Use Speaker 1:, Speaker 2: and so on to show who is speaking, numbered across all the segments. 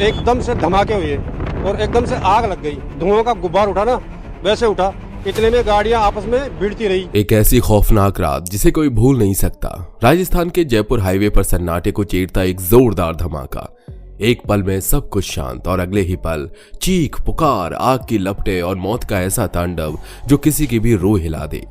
Speaker 1: एकदम से धमाके हुए और एकदम से आग लग गई। धुआं का गुब्बार उठा ना, वैसे उठा। इतने में गाड़ियां आपस में भिड़ती रही।
Speaker 2: एक ऐसी खौफनाक रात जिसे कोई भूल नहीं सकता। राजस्थान के जयपुर हाईवे पर सन्नाटे को चीरता एक जोरदार धमाका। एक पल में सब कुछ शांत और अगले ही पल चीख पुकार, आग की लपटें और मौत का ऐसा तांडव जो किसी की भी रूह हिला दे।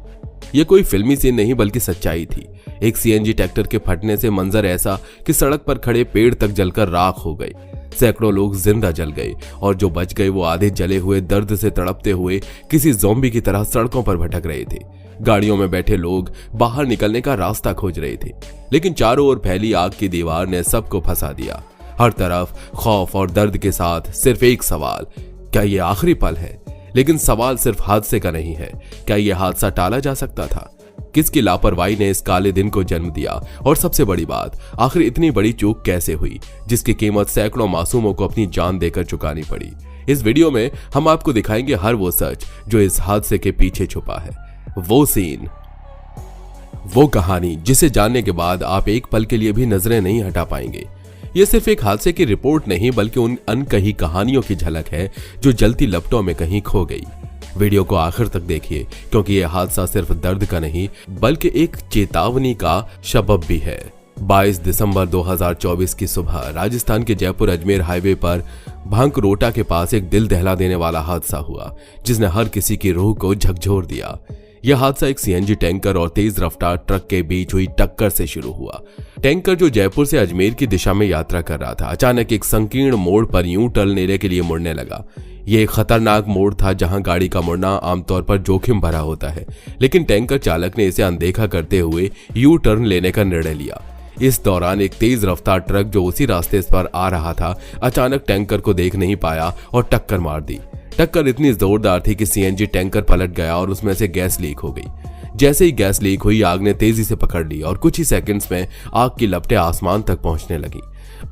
Speaker 2: ये कोई फिल्मी सीन नहीं बल्कि सच्चाई थी। एक सीएनजी ट्रैक्टर के फटने से मंजर ऐसा कि सड़क पर खड़े पेड़ तक जलकर राख हो गए। सैकड़ों लोग जिंदा जल गए और जो बच गए वो आधे जले हुए, दर्द से तड़पते हुए किसी ज़ॉम्बी की तरह सड़कों पर भटक रहे थे। गाड़ियों में बैठे लोग बाहर निकलने का रास्ता खोज रहे थे, लेकिन चारों ओर फैली आग की दीवार ने सबको फंसा दिया। हर तरफ खौफ और दर्द के साथ सिर्फ एक सवाल, क्या ये आखिरी पल है? लेकिन सवाल सिर्फ हादसे का नहीं है, क्या यह हादसा टाला जा सकता था? किसकी लापरवाही ने इस काले दिन को जन्म दिया? और सबसे बड़ी बात, आखिर इतनी बड़ी चूक कैसे हुई जिसकी कीमत सैकड़ों मासूमों को अपनी जान देकर चुकानी पड़ी? इस वीडियो में हम आपको दिखाएंगे हर वो सच जो इस हादसे के पीछे छुपा है, वो सीन, वो कहानी जिसे जानने के बाद आप एक पल के लिए भी नजरें नहीं हटा पाएंगे। यह सिर्फ एक हादसे की रिपोर्ट नहीं बल्कि उन अनकही कहानियों की झलक है जो जलती लपटों में कहीं खो गई। वीडियो को आखिर तक देखिए क्योंकि यह हादसा सिर्फ दर्द का नहीं बल्कि एक चेतावनी का सबब भी है। 22 दिसंबर 2024 की सुबह राजस्थान के जयपुर अजमेर हाईवे पर भांकरोटा के पास एक दिल दहला देने वाला हादसा हुआ जिसने हर किसी की रूह को झकझोर दिया। यह हादसा एक सीएनजी टैंकर और तेज रफ्तार ट्रक के बीच हुई टक्कर से शुरू हुआ। टैंकर जो जयपुर से अजमेर की दिशा में यात्रा कर रहा था, अचानक एक संकीर्ण मोड़ पर यूं टर्न लेने के लिए मुड़ने लगा। यह एक खतरनाक मोड़ था जहां गाड़ी का मुड़ना आमतौर पर जोखिम भरा होता है, लेकिन टैंकर चालक ने इसे अनदेखा करते हुए यू टर्न लेने का निर्णय लिया। इस दौरान एक तेज रफ्तार ट्रक जो उसी रास्ते पर आ रहा था अचानक टैंकर को देख नहीं पाया और टक्कर मार दी। टक्कर इतनी जोरदार थी कि सीएनजी टैंकर पलट गया और उसमें से गैस लीक हो गई। जैसे ही गैस लीक हुई, आग ने तेजी से पकड़ ली और कुछ ही सेकंड्स में आग की लपटें आसमान तक पहुंचने लगी।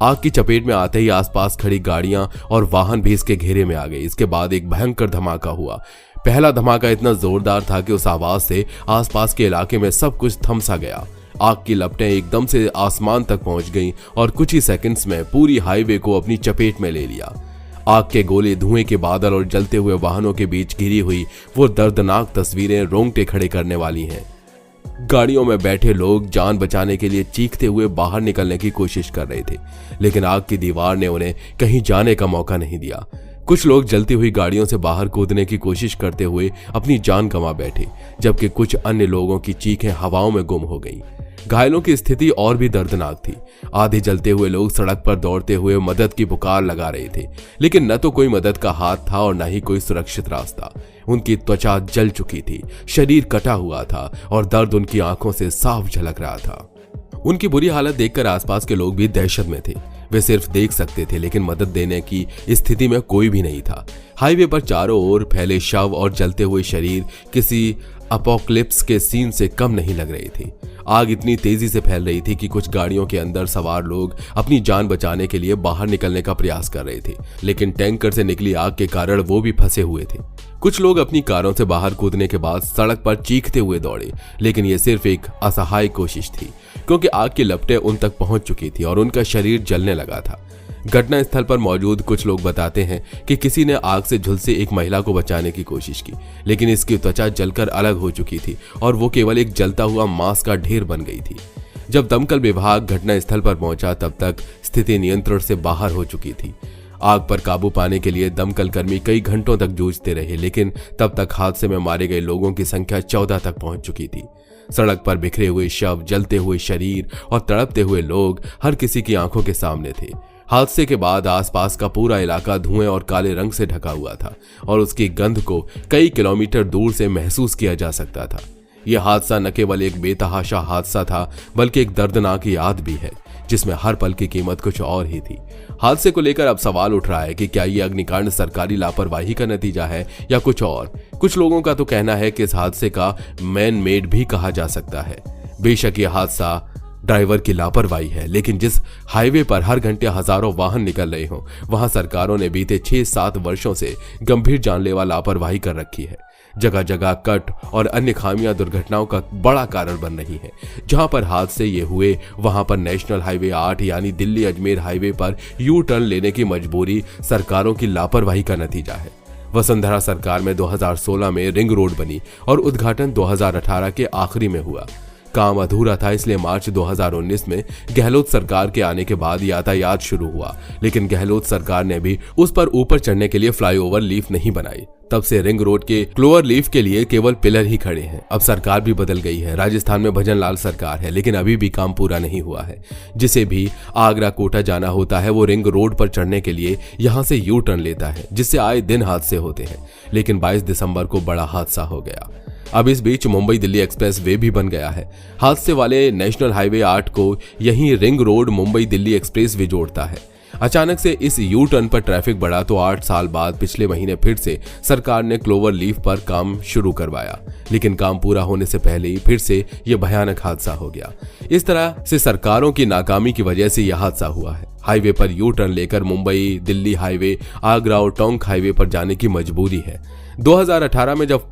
Speaker 2: आग की चपेट में आते ही आसपास खड़ी गाड़ियां और वाहन भी इसके घेरे में आ गए। इसके बाद एक भयंकर धमाका हुआ। पहला धमाका इतना जोरदार था कि उस आवाज से आसपास के इलाके में सब कुछ थम सा गया। आग की लपटें एकदम से आसमान तक पहुंच गईं और कुछ ही सेकंड्स में पूरी हाईवे को अपनी चपेट में ले लिया। आग के गोले, धुएं के बादल और जलते हुए वाहनों के बीच घिरी हुई वो दर्दनाक तस्वीरें रोंगटे खड़े करने वाली हैं। गाड़ियों में बैठे लोग जान बचाने के लिए चीखते हुए बाहर निकलने की कोशिश कर रहे थे, लेकिन आग की दीवार ने उन्हें कहीं जाने का मौका नहीं दिया। कुछ लोग जलती हुई गाड़ियों से बाहर कूदने की कोशिश करते हुए अपनी जान गंवा बैठे, जबकि कुछ अन्य लोगों की चीखें हवाओं में गुम हो गईं। घायलों की स्थिति और भी दर्दनाक थी। आधे जलते हुए लोग सड़क पर दौड़ते हुए मदद की पुकार लगा रहे थे, लेकिन न तो कोई मदद का हाथ था और न ही कोई सुरक्षित रास्ता। उनकी त्वचा जल चुकी थी, शरीर कटा हुआ था और दर्द उनकी आंखों से साफ झलक रहा था। उनकी बुरी हालत देखकर आसपास के लोग भी दहशत में थे। वे सिर्फ देख सकते थे, लेकिन मदद देने की स्थिति में कोई भी नहीं था। हाईवे पर चारों ओर फैले शव और जलते हुए शरीर किसी अपोकलिप्स के सीन से कम नहीं लग रही थी। आग इतनी तेजी से फैल रही थी कि कुछ गाड़ियों के अंदर सवार लोग अपनी जान बचाने के लिए बाहर निकलने का प्रयास कर रहे थे, लेकिन टैंकर से निकली आग के कारण वो भी फंसे हुए थे। कुछ लोग अपनी कारों से बाहर कूदने के बाद सड़क पर चीखते हुए दौड़े, लेकिन ये सिर्फ एक असहाय कोशिश थी क्योंकि आग की लपटें उन तक पहुंच चुकी थी और उनका शरीर जलने लगा था। घटना स्थल पर मौजूद कुछ लोग बताते हैं कि किसी ने आग से झुलसी एक महिला को बचाने की कोशिश की, लेकिन इसकी त्वचा जलकर अलग हो चुकी थी और वो केवल एक जलता हुआ मांस का ढेर बन गई थी। जब दमकल विभाग घटना स्थल पर पहुंचा तब तक स्थिति नियंत्रण से बाहर हो चुकी थी। आग पर काबू पाने के लिए दमकल कर्मी कई घंटों तक जूझते रहे, लेकिन तब तक हादसे में मारे गए लोगों की संख्या 14 तक पहुंच चुकी थी। सड़क पर बिखरे हुए शव, जलते हुए शरीर और तड़पते हुए लोग हर किसी की आंखों के सामने थे। हादसे के बाद आसपास का पूरा इलाका धुएं और काले रंग से ढका हुआ था और उसकी गंध को कई किलोमीटर दूर से महसूस किया जा सकता था। यह हादसा न केवल एक बेतहाशा हादसा था बल्कि एक दर्दनाक याद भी है जिसमें हर पल की कीमत कुछ और ही थी। हादसे को लेकर अब सवाल उठ रहा है कि क्या यह अग्निकांड सरकारी लापरवाही का नतीजा है या कुछ और। कुछ लोगों का तो कहना है कि इस हादसे का मैन मेड भी कहा जा सकता है। बेशक यह हादसा ड्राइवर की लापरवाही है, लेकिन जिस हाईवे पर हर घंटे हजारों वाहन निकल रहे हों वहां सरकारों ने बीते 6-7 वर्षों से गंभीर जानलेवा लापरवाही कर रखी है। जगह जगह कट और अन्य खामियां दुर्घटनाओं का बड़ा कारण बन रही हैं। जहां पर हादसे ये हुए वहां पर नेशनल हाईवे 8 यानी दिल्ली अजमेर हाईवे पर यू टर्न लेने की मजबूरी सरकारों की लापरवाही का नतीजा है। वसुंधरा सरकार में 2016 में रिंग रोड बनी और उद्घाटन 2018 के आखिरी में हुआ। काम अधूरा था, इसलिए मार्च 2019 में गहलोत सरकार के आने के बाद यातायात शुरू हुआ, लेकिन गहलोत सरकार ने भी उस पर ऊपर चढ़ने के लिए फ्लाईओवर लीफ नहीं बनाई। तब से रिंग रोड के क्लोवर लीफ के लिए केवल पिलर ही खड़े हैं। अब सरकार भी बदल गई है, राजस्थान में भजन लाल सरकार है, लेकिन अभी भी काम पूरा नहीं हुआ है। जिसे भी आगरा कोटा जाना होता है वो रिंग रोड पर चढ़ने के लिए यहाँ से यू टर्न लेता है, जिससे आए दिन हादसे होते हैं। लेकिन 22 दिसंबर को बड़ा हादसा हो गया। अब इस बीच मुंबई दिल्ली एक्सप्रेस वे भी बन गया है। हादसे वाले नेशनल हाईवे 8 को यहीं ring road Mumbai Delhi express way जोड़ता है। अचानक से इस यू टर्न पर ट्रैफिक बढ़ा तो 8 साल बाद पिछले महीने फिर से सरकार ने क्लोवर लीफ पर काम शुरू करवाया, लेकिन काम पूरा होने से पहले ही फिर से यह भयानक हादसा हो गया। इस तरह से सरकारों की नाकामी की वजह से यह हादसा हुआ है। हाईवे पर यू टर्न लेकर मुंबई दिल्ली हाईवे, आगरा और टोंक हाईवे पर जाने की मजबूरी है। 2018 में जब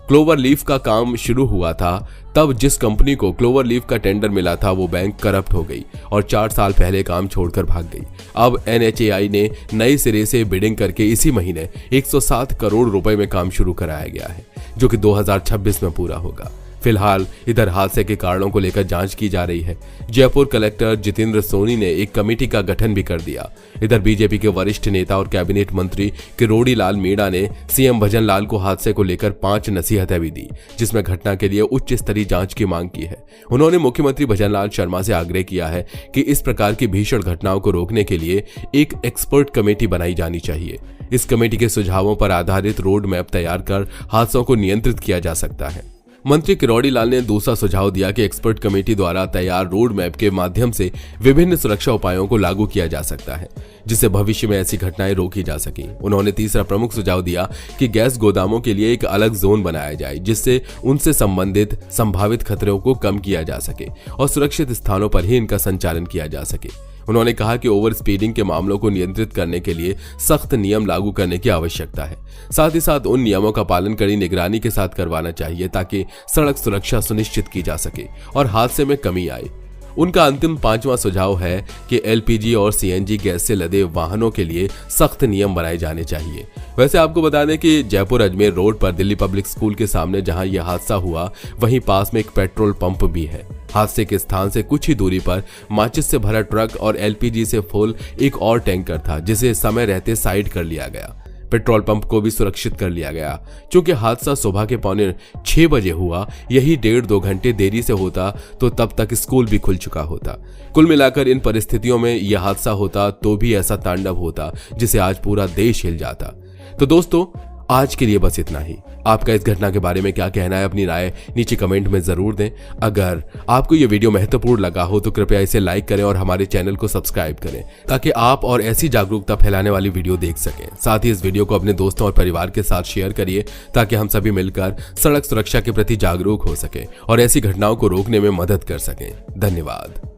Speaker 2: क्लोवर लीफ का काम शुरू हुआ था तब जिस कंपनी को क्लोवर लीफ का टेंडर मिला था वो बैंक करप्ट हो गई और 4 साल पहले काम छोड़कर भाग गई। अब NHAI ने नए सिरे से बिडिंग करके इसी महीने 107 करोड़ रुपए में काम शुरू कराया गया है, जो कि 2026 में पूरा होगा। फिलहाल इधर हादसे के कारणों को लेकर जांच की जा रही है। जयपुर कलेक्टर जितेंद्र सोनी ने एक कमेटी का गठन भी कर दिया। इधर बीजेपी के वरिष्ठ नेता और कैबिनेट मंत्री किरोड़ी लाल मीणा ने सीएम भजन लाल को हादसे को लेकर 5 नसीहतें भी दी, जिसमें घटना के लिए उच्च स्तरीय जांच की मांग की है। उन्होंने मुख्यमंत्री भजन लाल शर्मा से आग्रह किया है कि इस प्रकार की भीषण घटनाओं को रोकने के लिए एक एक्सपर्ट कमेटी बनाई जानी चाहिए। इस कमेटी के सुझावों पर आधारित रोड मैप तैयार कर हादसों को नियंत्रित किया जा सकता है। मंत्री किरोड़ी लाल ने दूसरा सुझाव दिया कि एक्सपर्ट कमेटी द्वारा तैयार रोड मैप के माध्यम से विभिन्न सुरक्षा उपायों को लागू किया जा सकता है, जिससे भविष्य में ऐसी घटनाएं रोकी जा सकें। उन्होंने तीसरा प्रमुख सुझाव दिया कि गैस गोदामों के लिए एक अलग जोन बनाया जाए, जिससे उनसे संबंधित संभावित खतरों को कम किया जा सके और सुरक्षित स्थानों पर ही इनका संचालन किया जा सके। उन्होंने कहा कि ओवर स्पीडिंग के मामलों को नियंत्रित करने के लिए सख्त नियम लागू करने की आवश्यकता है। साथ ही साथ उन नियमों का पालन कड़ी निगरानी के साथ करवाना चाहिए ताकि सड़क सुरक्षा सुनिश्चित की जा सके और हादसे में कमी आए। उनका अंतिम 5वां सुझाव है कि LPG और CNG गैस से लदे वाहनों के लिए सख्त नियम बनाए जाने चाहिए। वैसे आपको बता दें कि जयपुर अजमेर रोड पर दिल्ली पब्लिक स्कूल के सामने जहां यह हादसा हुआ वहीं पास में एक पेट्रोल पंप भी है। हादसे के स्थान से कुछ ही दूरी पर माचिस से भरा ट्रक और LPG से फुल एक और टैंकर था, जिसे समय रहते साइड कर लिया गया। पेट्रोल पंप को भी सुरक्षित कर लिया गया। चूंकि हादसा सुबह के 5:45 बजे हुआ, यही 1.5-2 घंटे देरी से होता तो तब तक स्कूल भी खुल चुका होता। कुल मिलाकर इन परिस्थितियों में यह हादसा होता तो भी ऐसा तांडव होता जिसे आज पूरा देश हिल जाता। तो दोस्तों, आज के लिए बस इतना ही। आपका इस घटना के बारे में क्या कहना है, अपनी राय नीचे कमेंट में जरूर दें। अगर आपको ये वीडियो महत्वपूर्ण लगा हो तो कृपया इसे लाइक करें और हमारे चैनल को सब्सक्राइब करें, ताकि आप और ऐसी जागरूकता फैलाने वाली वीडियो देख सकें। साथ ही इस वीडियो को अपने दोस्तों और परिवार के साथ शेयर करिए, ताकि हम सभी मिलकर सड़क सुरक्षा के प्रति जागरूक हो सकें और ऐसी घटनाओं को रोकने में मदद कर सकें। धन्यवाद।